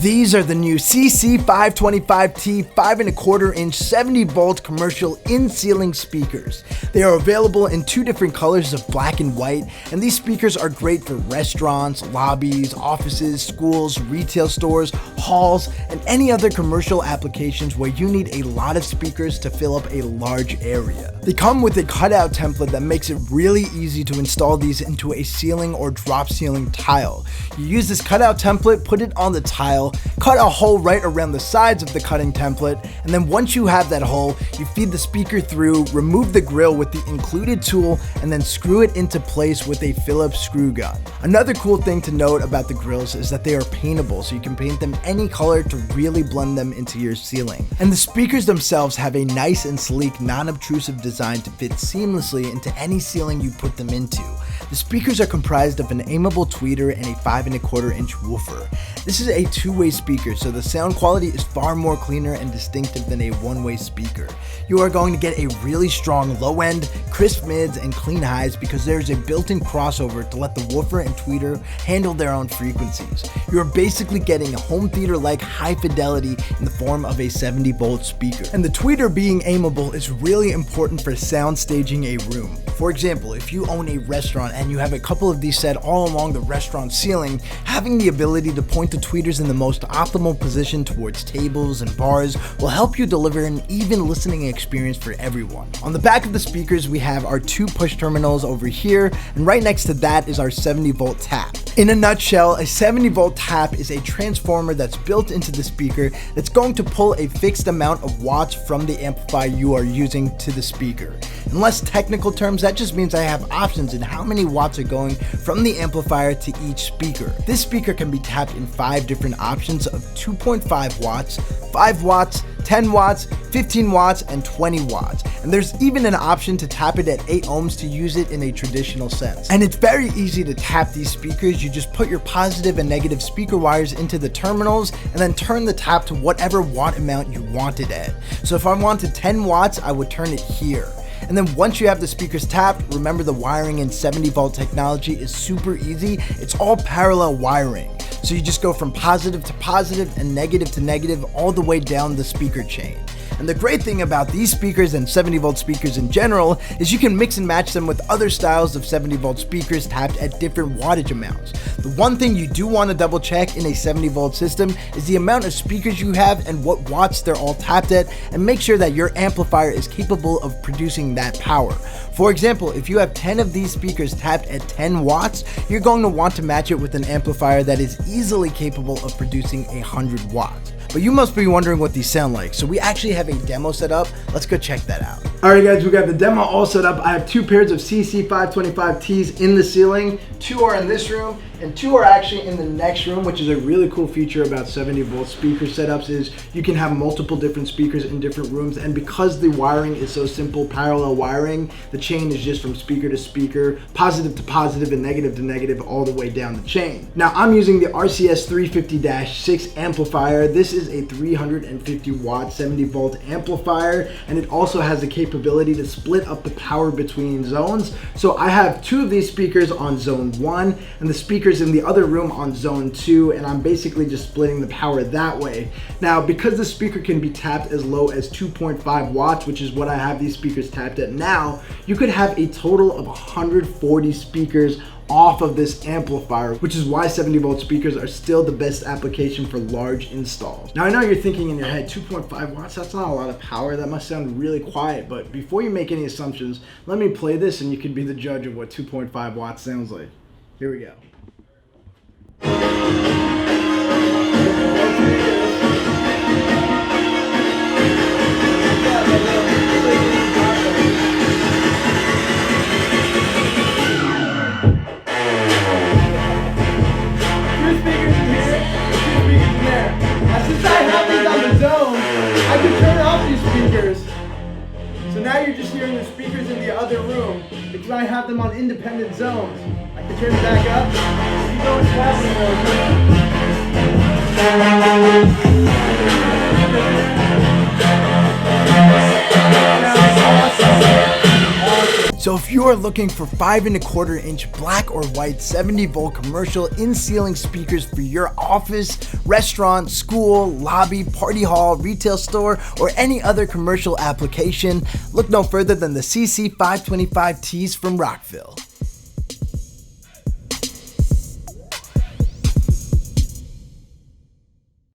These are the new CC525T 5¼ 70 volt commercial in-ceiling speakers. They are available in two different colors of black and white, and these speakers are great for restaurants, lobbies, offices, schools, retail stores, halls, and any other commercial applications where you need a lot of speakers to fill up a large area. They come with a cutout template that makes it really easy to install these into a ceiling or drop ceiling tile. You use this cutout template, put it on the tile, cut a hole right around the sides of the cutting template, and then once you have that hole, you feed the speaker through, remove the grill with the included tool, and then screw it into place with a Phillips screw gun. Another cool thing to note about the grills is that they are paintable, so you can paint them any color to really blend them into your ceiling. And the speakers themselves have a nice and sleek, non-obtrusive design to fit seamlessly into any ceiling you put them into. The speakers are comprised of an aimable tweeter and a 5¼ woofer. This is a two-way speaker, so the sound quality is far more cleaner and distinctive than a one-way speaker. You are going to get a really strong low end, crisp mids, and clean highs because there is a built-in crossover to let the woofer and tweeter handle their own frequencies. You are basically getting a home theater-like high fidelity in the form of a 70 volt speaker. And the tweeter being aimable is really important for sound staging a room. For example, if you own a restaurant and you have a couple of these set all along the restaurant ceiling, having the ability to point the tweeters in the most optimal position towards tables and bars will help you deliver an even listening experience for everyone. On the back of the speakers, we have our two push terminals over here, and right next to that is our 70 volt tap. In a nutshell, a 70 volt tap is a transformer that's built into the speaker that's going to pull a fixed amount of watts from the amplifier you are using to the speaker. In less technical terms, that just means I have options in how many watts are going from the amplifier to each speaker. This speaker can be tapped in 5 different options of 2.5 watts, 5 watts, 10 watts, 15 watts, and 20 watts. And there's even an option to tap it at 8 ohms to use it in a traditional sense. And it's very easy to tap these speakers. You just put your positive and negative speaker wires into the terminals and then turn the tap to whatever watt amount you want it at. So if I wanted 10 watts, I would turn it here. And then once you have the speakers tapped, remember the wiring in 70 volt technology is super easy. It's all parallel wiring. So you just go from positive to positive and negative to negative all the way down the speaker chain. And the great thing about these speakers and 70 volt speakers in general is you can mix and match them with other styles of 70 volt speakers tapped at different wattage amounts. The one thing you do want to double check in a 70 volt system is the amount of speakers you have and what watts they're all tapped at, and make sure that your amplifier is capable of producing that power. For example, if you have 10 of these speakers tapped at 10 watts, you're going to want to match it with an amplifier that is easily capable of producing 100 watts. But you must be wondering what these sound like, so we actually have a demo set up. Let's go check that out. Alright guys, we got the demo all set up. I have 2 pairs of CC525Ts in the ceiling. 2 are in this room, and 2 are actually in the next room, which is a really cool feature about 70 volt speaker setups is you can have multiple different speakers in different rooms, and because the wiring is so simple, parallel wiring, the chain is just from speaker to speaker, positive to positive and negative to negative all the way down the chain. Now I'm using the RCS 350-6 amplifier. This is a 350 watt 70 volt amplifier, and it also has the capability to split up the power between zones. So I have 2 of these speakers on zone 1 and the speakers in the other room on zone 2, and I'm basically just splitting the power that way. Now because the speaker can be tapped as low as 2.5 watts, which is what I have these speakers tapped at now, you could have a total of 140 speakers off of this amplifier, which is why 70 volt speakers are still the best application for large installs. Now I know you're thinking in your head, 2.5 watts, that's not a lot of power, that must sound really quiet, but before you make any assumptions, let me play this and you can be the judge of what 2.5 watts sounds like. Here we go. I can turn off these speakers. So now you're just hearing the speakers in the other room because I have them on independent zones. I can turn it back up. You know what's happening. So if you are looking for 5¼ inch black or white 70-volt commercial in-ceiling speakers for your office, restaurant, school, lobby, party hall, retail store, or any other commercial application, look no further than the CC525Ts from Rockville.